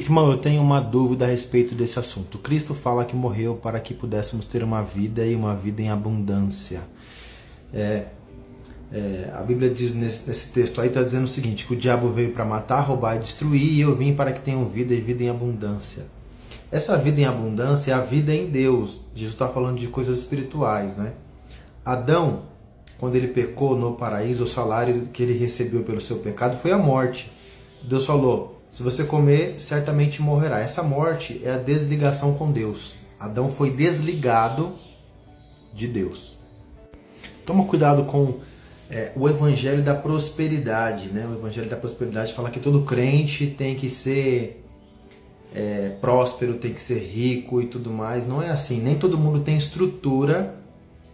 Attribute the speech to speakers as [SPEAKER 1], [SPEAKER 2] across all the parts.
[SPEAKER 1] Irmão, eu tenho uma dúvida a respeito desse assunto. Cristo fala que morreu para que pudéssemos ter uma vida e uma vida em abundância. A Bíblia diz nesse texto aí, está dizendo o seguinte, que o diabo veio para matar, roubar e destruir, e eu vim para que tenham vida e vida em abundância. Essa vida em abundância é a vida em Deus. Jesus está falando de coisas espirituais, né? Adão, quando ele pecou no paraíso, o salário que ele recebeu pelo seu pecado foi a morte. Deus falou, se você comer, certamente morrerá. Essa morte é a desligação com Deus. Adão foi desligado de Deus. Toma cuidado com o evangelho da prosperidade, né? O evangelho da prosperidade fala que todo crente tem que ser próspero, tem que ser rico e tudo mais. Não é assim. Nem todo mundo tem estrutura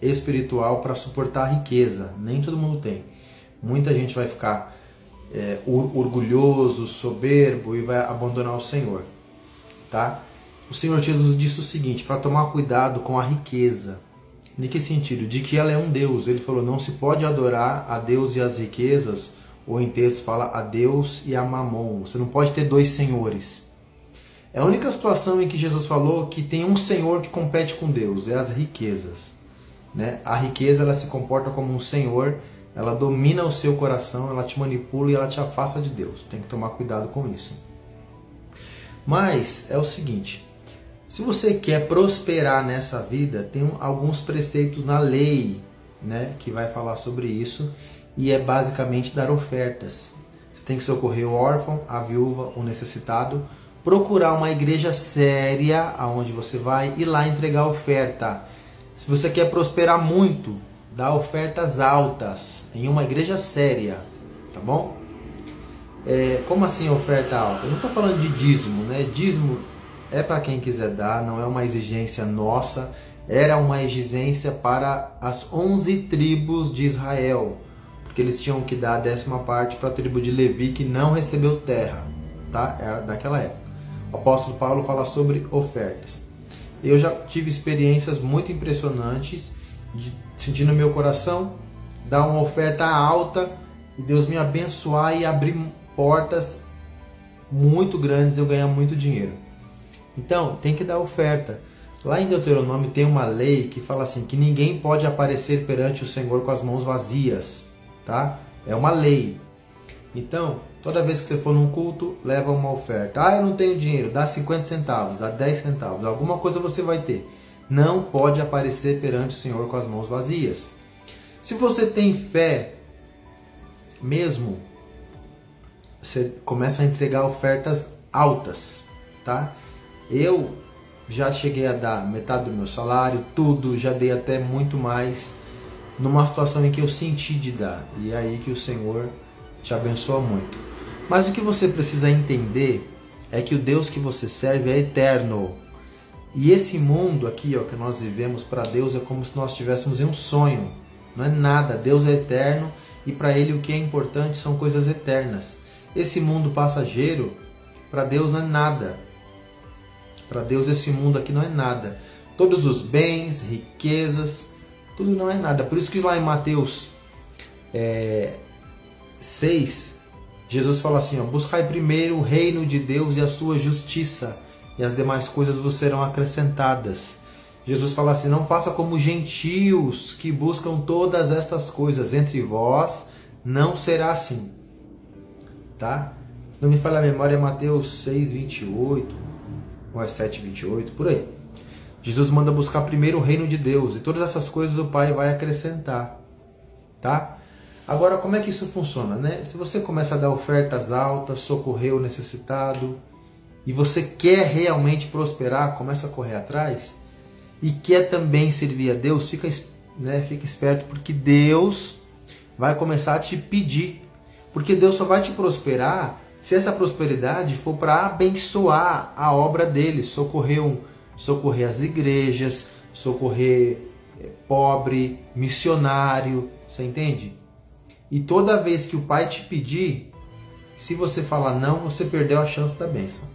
[SPEAKER 1] espiritual para suportar a riqueza. Nem todo mundo tem. Muita gente vai ficar orgulhoso, soberbo e vai abandonar o Senhor, tá? O Senhor Jesus disse o seguinte, para tomar cuidado com a riqueza. Em que sentido? De que ela é um Deus. Ele falou, não se pode adorar a Deus e as riquezas, ou em texto fala a Deus e a Mamon. Você não pode ter dois senhores. É a única situação em que Jesus falou que tem um senhor que compete com Deus, é as riquezas, né? A riqueza, ela se comporta como um senhor, ela domina o seu coração, ela te manipula e ela te afasta de Deus. Tem que tomar cuidado com isso. Mas é o seguinte, se você quer prosperar nessa vida, tem alguns preceitos na lei, né, que vai falar sobre isso, e é basicamente dar ofertas. Você tem que socorrer o órfão, a viúva, o necessitado, procurar uma igreja séria aonde você vai e lá entregar oferta. Se você quer prosperar muito, dá ofertas altas em uma igreja séria, tá bom? Como assim oferta alta? Eu não estou falando de dízimo, né? Dízimo é para quem quiser dar, não é uma exigência nossa, era uma exigência para as 11 tribos de Israel, porque eles tinham que dar a 10ª parte para a tribo de Levi, que não recebeu terra, tá? Era daquela época. O apóstolo Paulo fala sobre ofertas. Eu já tive experiências muito impressionantes de sentir no meu coração dar uma oferta alta e Deus me abençoar e abrir portas muito grandes e eu ganhar muito dinheiro. Então, tem que dar oferta. Lá em Deuteronômio tem uma lei que fala assim, que ninguém pode aparecer perante o Senhor com as mãos vazias, tá? É uma lei. Então, toda vez que você for num culto, leva uma oferta. Ah, eu não tenho dinheiro, dá 50 centavos, dá 10 centavos, alguma coisa você vai ter. Não pode aparecer perante o Senhor com as mãos vazias. Se você tem fé mesmo, você começa a entregar ofertas altas, tá? Eu já cheguei a dar metade do meu salário, tudo, já dei até muito mais, numa situação em que eu senti de dar. E é aí que o Senhor te abençoa muito. Mas o que você precisa entender é que o Deus que você serve é eterno. E esse mundo aqui, ó, que nós vivemos, para Deus é como se nós estivéssemos em um sonho. Não é nada, Deus é eterno e para Ele o que é importante são coisas eternas. Esse mundo passageiro, para Deus não é nada. Para Deus esse mundo aqui não é nada. Todos os bens, riquezas, tudo não é nada. Por isso que lá em Mateus 6, Jesus fala assim, ó, buscai primeiro o reino de Deus e a sua justiça, e as demais coisas vos serão acrescentadas. Jesus fala assim, não faça como gentios que buscam todas estas coisas, entre vós não será assim. Tá? Se não me falha a memória, é Mateus 6, 28, ou é 7, 28, por aí. Jesus manda buscar primeiro o reino de Deus, e todas essas coisas o Pai vai acrescentar. Tá? Agora, como é que isso funciona, né? Se você começa a dar ofertas altas, socorrer o necessitado, e você quer realmente prosperar, começa a correr atrás, e quer também servir a Deus, fica esperto, porque Deus vai começar a te pedir. Porque Deus só vai te prosperar se essa prosperidade for para abençoar a obra dele, socorrer as igrejas, socorrer pobre, missionário, você entende? E toda vez que o Pai te pedir, se você falar não, você perdeu a chance da bênção.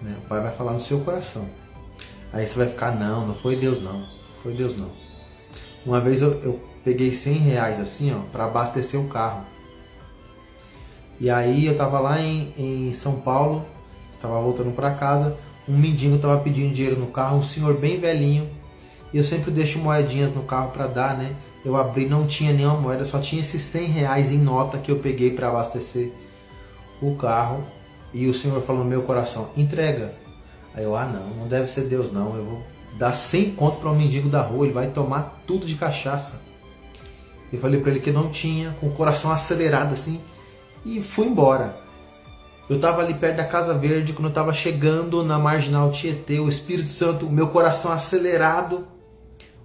[SPEAKER 1] O Pai vai falar no seu coração. Aí você vai ficar, não foi Deus não, foi Deus não. Uma vez eu peguei 100 reais assim, ó, para abastecer o carro. E aí eu tava lá em São Paulo, estava voltando para casa, um mendigo estava pedindo dinheiro no carro, um senhor bem velhinho, e eu sempre deixo moedinhas no carro para dar, né? Eu abri, não tinha nenhuma moeda, só tinha esses 100 reais em nota que eu peguei para abastecer o carro, e o senhor falou no meu coração, entrega. Aí eu, não deve ser Deus não, eu vou dar 100 conto para um mendigo da rua, ele vai tomar tudo de cachaça. Eu falei para ele que não tinha, com o coração acelerado assim, e fui embora. Eu estava ali perto da Casa Verde, quando eu estava chegando na Marginal Tietê, o Espírito Santo, o meu coração acelerado,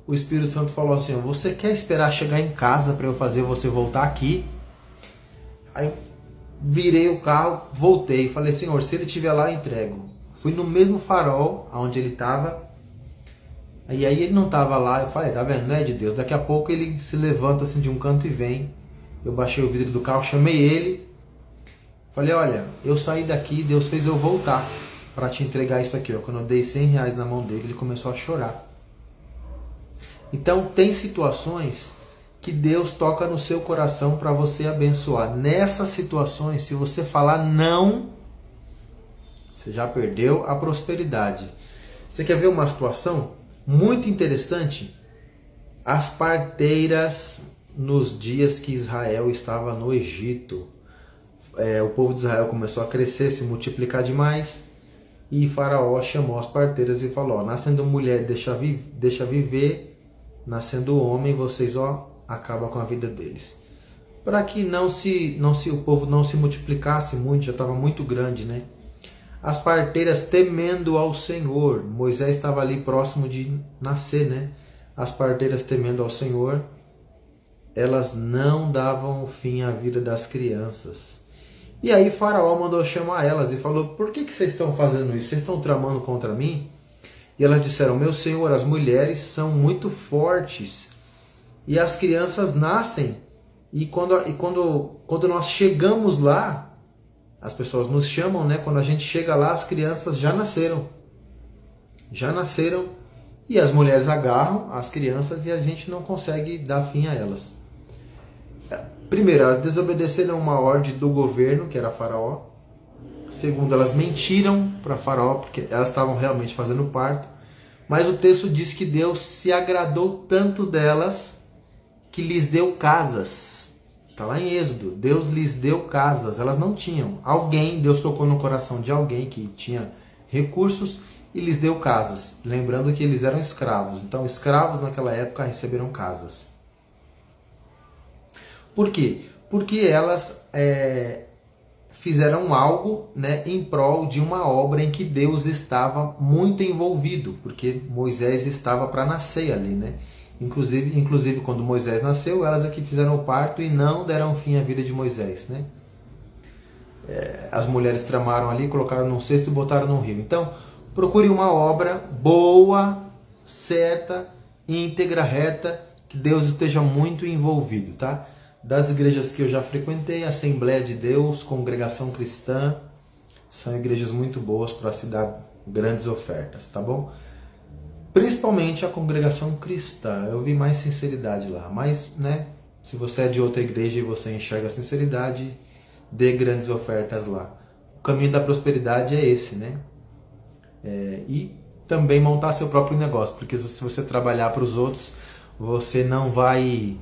[SPEAKER 1] o Espírito Santo falou assim, você quer esperar chegar em casa para eu fazer você voltar aqui? Aí eu virei o carro, voltei, falei, Senhor, se ele estiver lá, eu entrego. Fui no mesmo farol, onde ele estava, e aí ele não estava lá, eu falei, tá vendo, não é de Deus. Daqui a pouco ele se levanta assim de um canto e vem. Eu baixei o vidro do carro, chamei ele, falei, olha, eu saí daqui, Deus fez eu voltar para te entregar isso aqui. Ó. Quando eu dei 100 reais na mão dele, ele começou a chorar. Então tem situações que Deus toca no seu coração para você abençoar. Nessas situações, se você falar não, você já perdeu a prosperidade. Você quer ver uma situação muito interessante? As parteiras nos dias que Israel estava no Egito. O povo de Israel começou a crescer, se multiplicar demais, e Faraó chamou as parteiras e falou, nascendo mulher deixa viver, nascendo homem vocês acabam com a vida deles. Para que o povo não se multiplicasse muito, já estava muito grande, né? As parteiras temendo ao Senhor, Moisés estava ali próximo de nascer, né? As parteiras temendo ao Senhor, elas não davam fim à vida das crianças. E aí Faraó mandou chamar elas e falou, por que vocês estão fazendo isso? Vocês estão tramando contra mim? E elas disseram, meu senhor, as mulheres são muito fortes e as crianças nascem. E quando nós chegamos lá, as pessoas nos chamam, né? Quando a gente chega lá, as crianças já nasceram. Já nasceram e as mulheres agarram as crianças e a gente não consegue dar fim a elas. Primeiro, elas desobedeceram uma ordem do governo, que era Faraó. Segundo, elas mentiram para Faraó, porque elas estavam realmente fazendo parto. Mas o texto diz que Deus se agradou tanto delas que lhes deu casas. Está lá em Êxodo. Deus lhes deu casas. Elas não tinham. Deus tocou no coração de alguém que tinha recursos e lhes deu casas. Lembrando que eles eram escravos. Então, escravos naquela época receberam casas. Por quê? Porque elas fizeram algo, né, em prol de uma obra em que Deus estava muito envolvido, porque Moisés estava para nascer ali, né? Inclusive quando Moisés nasceu, elas aqui fizeram o parto e não deram fim à vida de Moisés, né? As mulheres tramaram ali, colocaram num cesto e botaram no rio. Então, procure uma obra boa, certa, íntegra, reta, que Deus esteja muito envolvido, tá? Das igrejas que eu já frequentei, Assembleia de Deus, Congregação Cristã, são igrejas muito boas para se dar grandes ofertas, tá bom? Principalmente a Congregação Cristã, eu vi mais sinceridade lá, mas, né, se você é de outra igreja e você enxerga a sinceridade, dê grandes ofertas lá. O caminho da prosperidade é esse, né? E também montar seu próprio negócio, porque se você trabalhar para os outros, você não vai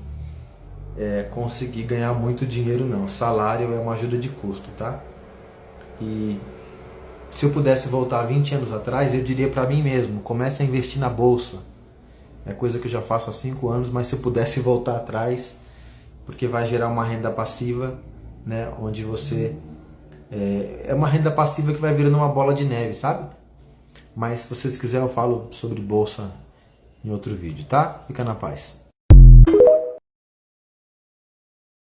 [SPEAKER 1] conseguir ganhar muito dinheiro não. Salário é uma ajuda de custo, tá? E se eu pudesse voltar 20 anos atrás, eu diria para mim mesmo, comece a investir na bolsa. É coisa que eu já faço há 5 anos, mas se eu pudesse voltar atrás, porque vai gerar uma renda passiva, né? Onde você... É uma renda passiva que vai virando uma bola de neve, sabe? Mas se vocês quiserem eu falo sobre bolsa em outro vídeo, tá? Fica na paz.